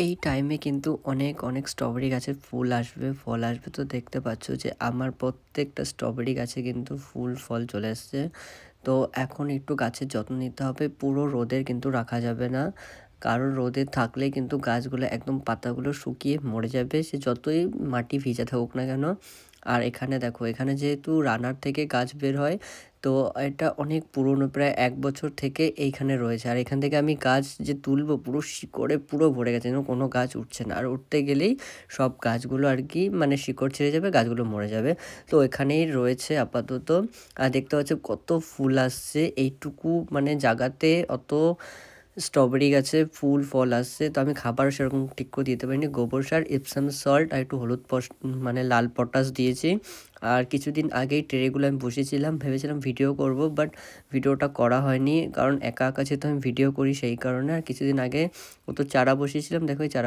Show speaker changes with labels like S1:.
S1: এই টাইমে কিন্তু অনেক স্ট্রবেরি গাছের ফুল আসবে, ফল আসবে। তো দেখতে পাচ্ছ যে আমার প্রত্যেকটা স্ট্রবেরি গাছে কিন্তু ফুল, ফল চলে এসছে। তো এখন একটু গাছের যত্ন নিতে হবে। পুরো রোদের কিন্তু রাখা যাবে না। কারণ রোদে থাকলে কিন্তু গাছগুলো একদম পাতাগুলো শুকিয়ে মরে যাবে। সে যতই মাটি ভিজা থাকুক না কেন। আর এখানে দেখো, এখানে যেহেতু রানার থেকে গাছ বের হয়, তো এটা অনেক পুরনো, প্রায় ১ বছর থেকে এইখানে রয়েছে। আর এখান থেকে আমি গাছ যে তুলবো পুরো শিকড়ে পুরো ভরে গেছে, যেন কোনো গাছ উঠছে না। আর উঠতে গেলেই সব গাছগুলো আর কি মানে শিকড় ছেড়ে যাবে, গাছগুলো মরে যাবে। তো এখানেই রয়েছে আপাতত। আর দেখতে পাচ্ছ কত ফুল আসছে এইটুকু মানে জায়গাতে, অত স্ট্রবেরি গাছে ফুল ফল আসছে। তো আমি খাবারও সেরকম ঠিক করে দিতে পারিনি। গোবর সার, ইপসাম সল্ট আর একটু হলুদ মানে লাল পটাশ দিয়েছি। আর কিছুদিন আগেই ট্রেগুলো আমি বসিয়েছিলাম, ভেবেছিলাম ভিডিও করব, বাট ভিডিওটা করা হয়নি কারণ একা একা যেহেতু আমি ভিডিও করি সেই কারণে। আর কিছুদিন আগে ও তো চারা বসিয়েছিলাম, দেখো এই চারা